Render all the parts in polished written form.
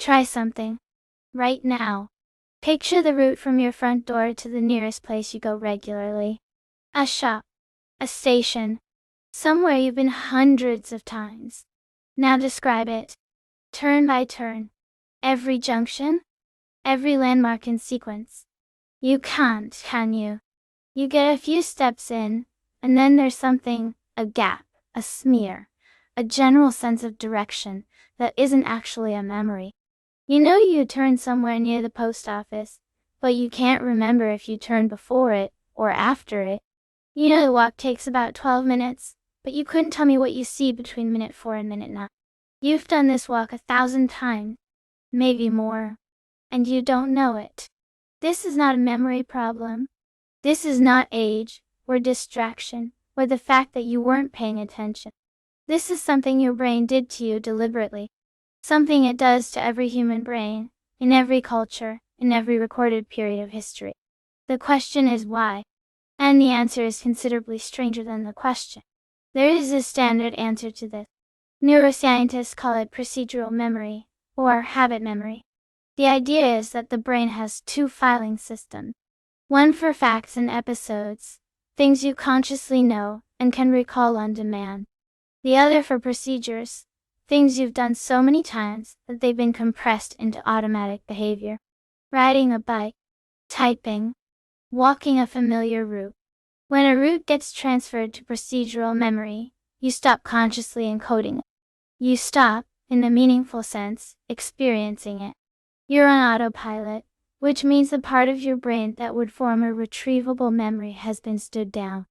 Try something. Right now. Picture the route from your front door to the nearest place you go regularly. A shop. A station. Somewhere you've been hundreds of times. Now describe it. Turn by turn. Every junction. Every landmark in sequence. You can't, can you? You get a few steps in, and then there's something, a gap, a smear, a general sense of direction that isn't actually a memory. You know you turned somewhere near the post office, but you can't remember if you turned before it or after it. You know the walk takes about 12 minutes, but you couldn't tell me what you see between minute 4 and minute 9. You've done this walk 1,000 times, maybe more, and you don't know it. This is not a memory problem. This is not age, or distraction, or the fact that you weren't paying attention. This is something your brain did to you deliberately. Something it does to every human brain, in every culture, in every recorded period of history. The question is why? And the answer is considerably stranger than the question. There is a standard answer to this. Neuroscientists call it procedural memory, or habit memory. The idea is that the brain has two filing systems. One for facts and episodes, things you consciously know and can recall on demand. The other for procedures, things you've done so many times that they've been compressed into automatic behavior. Riding a bike, typing, walking a familiar route. When a route gets transferred to procedural memory, you stop consciously encoding it. You stop, in a meaningful sense, experiencing it. You're on autopilot, which means the part of your brain that would form a retrievable memory has been stood down.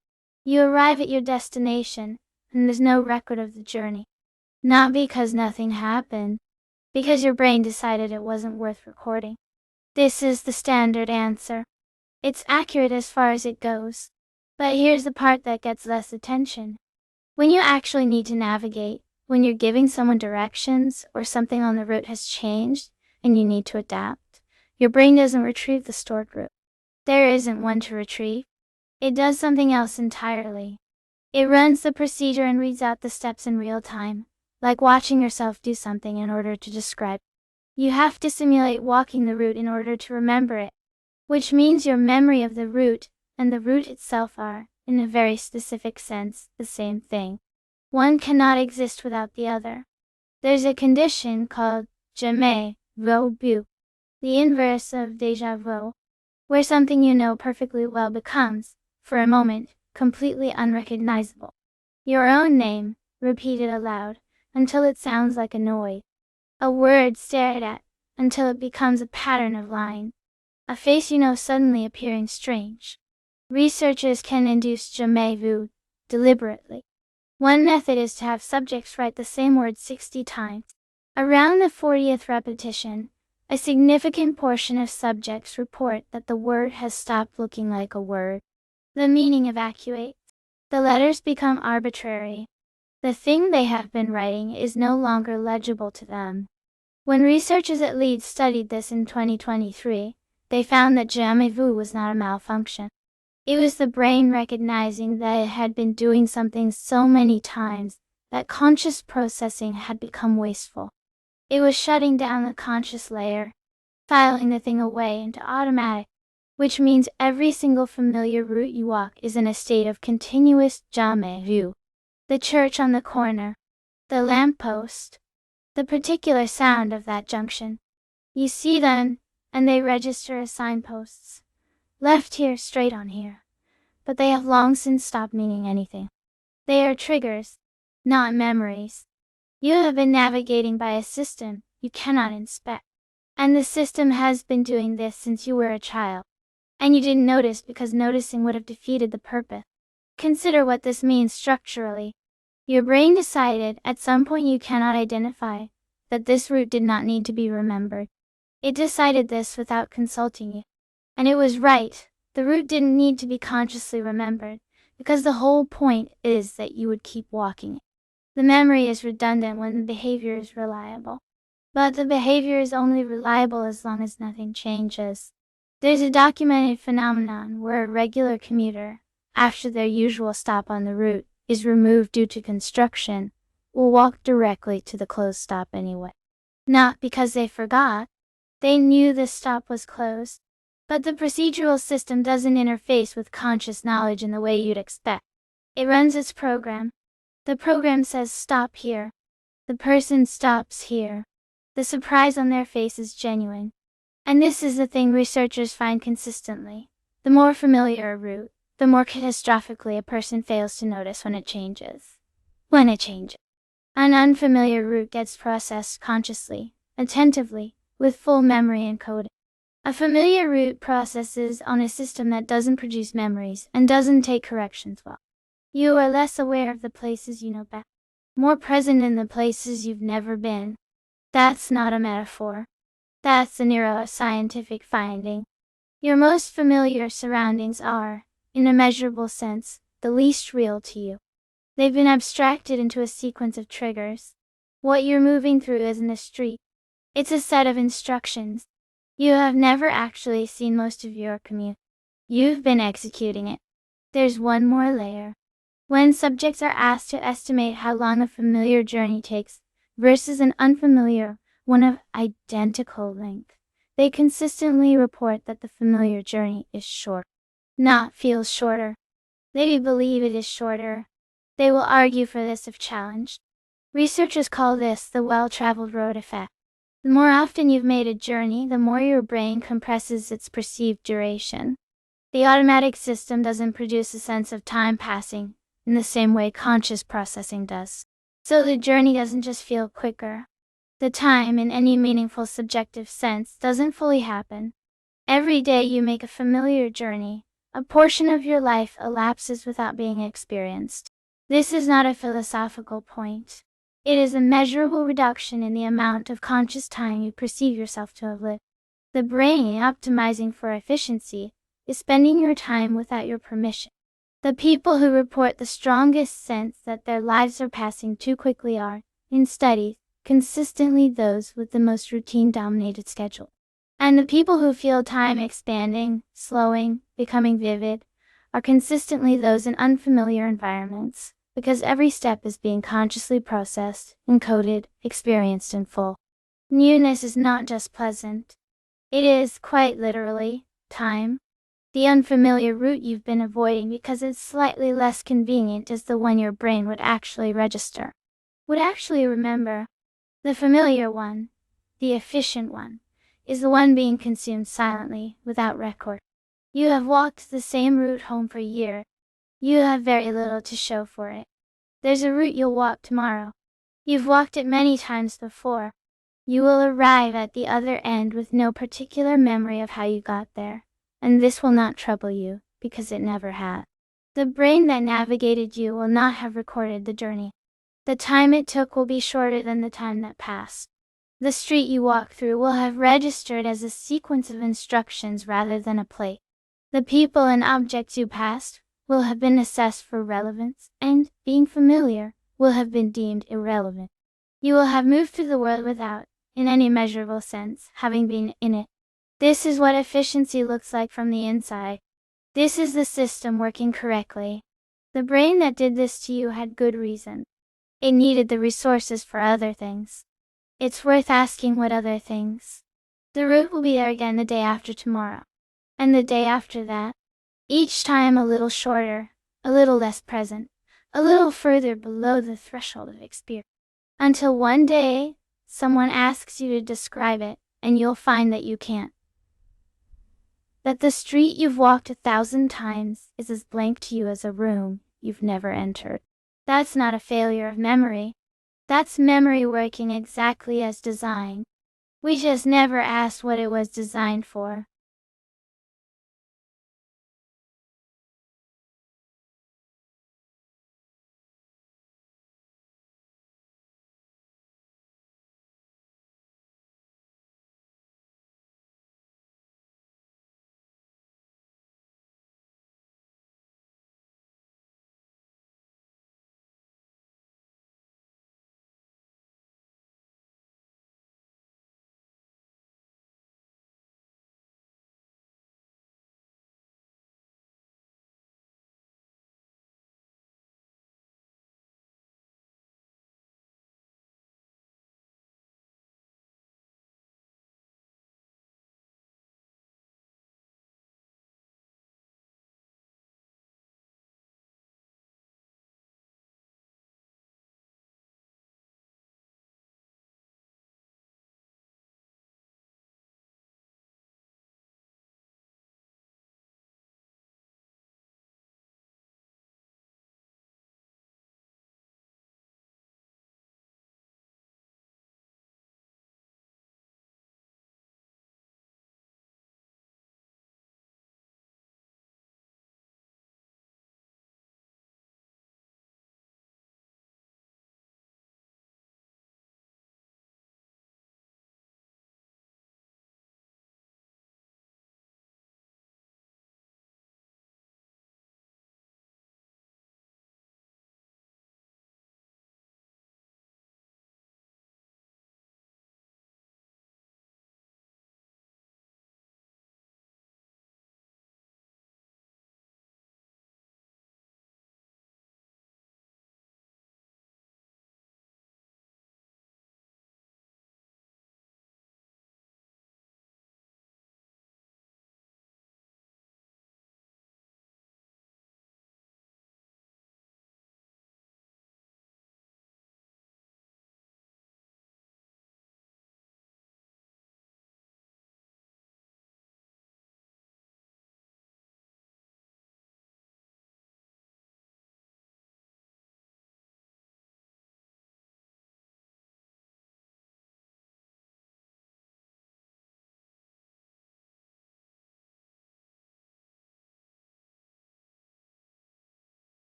You arrive at your destination, and there's no record of the journey. Not because nothing happened, because your brain decided it wasn't worth recording. This is the standard answer. It's accurate as far as it goes. But here's the part that gets less attention. When you actually need to navigate, when you're giving someone directions, or something on the route has changed, and you need to adapt, your brain doesn't retrieve the stored route. There isn't one to retrieve. It does something else entirely. It runs the procedure and reads out the steps in real time, like watching yourself do something in order to describe. You have to simulate walking the route in order to remember it, which means your memory of the route and the route itself are, in a very specific sense, the same thing. One cannot exist without the other. There's a condition called jamais vu, the inverse of déjà vu, where something you know perfectly well becomes, for a moment, completely unrecognizable. Your own name, repeated aloud, until it sounds like a noise. A word stared at, until it becomes a pattern of lines. A face you know suddenly appearing strange. Researchers can induce jamais vu, deliberately. One method is to have subjects write the same word 60 times. Around the 40th repetition, a significant portion of subjects report that the word has stopped looking like a word. The meaning evacuates. The letters become arbitrary. The thing they have been writing is no longer legible to them. When researchers at Leeds studied this in 2023, they found that jamais vu was not a malfunction. It was the brain recognizing that it had been doing something so many times that conscious processing had become wasteful. It was shutting down the conscious layer, filing the thing away into automatic, which means every single familiar route you walk is in a state of continuous jamais vu. The church on the corner, the lamppost, the particular sound of that junction. You see them, and they register as signposts. Left here, straight on here. But they have long since stopped meaning anything. They are triggers, not memories. You have been navigating by a system you cannot inspect. And the system has been doing this since you were a child. And you didn't notice because noticing would have defeated the purpose. Consider what this means structurally. Your brain decided, at some point you cannot identify, that this route did not need to be remembered. It decided this without consulting you. And it was right. The route didn't need to be consciously remembered, because the whole point is that you would keep walking it. The memory is redundant when the behavior is reliable. But the behavior is only reliable as long as nothing changes. There's a documented phenomenon where a regular commuter, after their usual stop on the route is removed due to construction, will walk directly to the closed stop anyway. Not because they forgot. They knew the stop was closed. But the procedural system doesn't interface with conscious knowledge in the way you'd expect. It runs its program. The program says stop here. The person stops here. The surprise on their face is genuine. And this is the thing researchers find consistently. The more familiar a route, the more catastrophically a person fails to notice when it changes. When it changes. An unfamiliar route gets processed consciously, attentively, with full memory encoded. A familiar route processes on a system that doesn't produce memories and doesn't take corrections well. You are less aware of the places you know better, more present in the places you've never been. That's not a metaphor. That's a neuroscientific finding. Your most familiar surroundings are, in a measurable sense, the least real to you. They've been abstracted into a sequence of triggers. What you're moving through isn't a street. It's a set of instructions. You have never actually seen most of your commute. You've been executing it. There's one more layer. When subjects are asked to estimate how long a familiar journey takes versus an unfamiliar one of identical length, they consistently report that the familiar journey is short, not feels shorter. They believe it is shorter. They will argue for this if challenged. Researchers call this the well-traveled road effect. The more often you've made a journey, the more your brain compresses its perceived duration. The automatic system doesn't produce a sense of time passing in the same way conscious processing does. So the journey doesn't just feel quicker. The time, in any meaningful subjective sense, doesn't fully happen. Every day you make a familiar journey, a portion of your life elapses without being experienced. This is not a philosophical point. It is a measurable reduction in the amount of conscious time you perceive yourself to have lived. The brain, optimizing for efficiency, is spending your time without your permission. The people who report the strongest sense that their lives are passing too quickly are, in studies, consistently those with the most routine-dominated schedule. And the people who feel time expanding, slowing, becoming vivid, are consistently those in unfamiliar environments, because every step is being consciously processed, encoded, experienced in full. Newness is not just pleasant. It is, quite literally, time. The unfamiliar route you've been avoiding because it's slightly less convenient is the one your brain would actually register, would actually remember. The familiar one, the efficient one, is the one being consumed silently, without record. You have walked the same route home for years. You have very little to show for it. There's a route you'll walk tomorrow. You've walked it many times before. You will arrive at the other end with no particular memory of how you got there, and this will not trouble you, because it never has. The brain that navigated you will not have recorded the journey. The time it took will be shorter than the time that passed. The street you walk through will have registered as a sequence of instructions rather than a plate. The people and objects you passed will have been assessed for relevance, and, being familiar, will have been deemed irrelevant. You will have moved through the world without, in any measurable sense, having been in it. This is what efficiency looks like from the inside. This is the system working correctly. The brain that did this to you had good reason. It needed the resources for other things. It's worth asking what other things. The route will be there again the day after tomorrow. And the day after that. Each time a little shorter, a little less present, a little further below the threshold of experience. Until one day, someone asks you to describe it, and you'll find that you can't. That the street you've walked 1,000 times is as blank to you as a room you've never entered. That's not a failure of memory. That's memory working exactly as designed. We just never asked what it was designed for.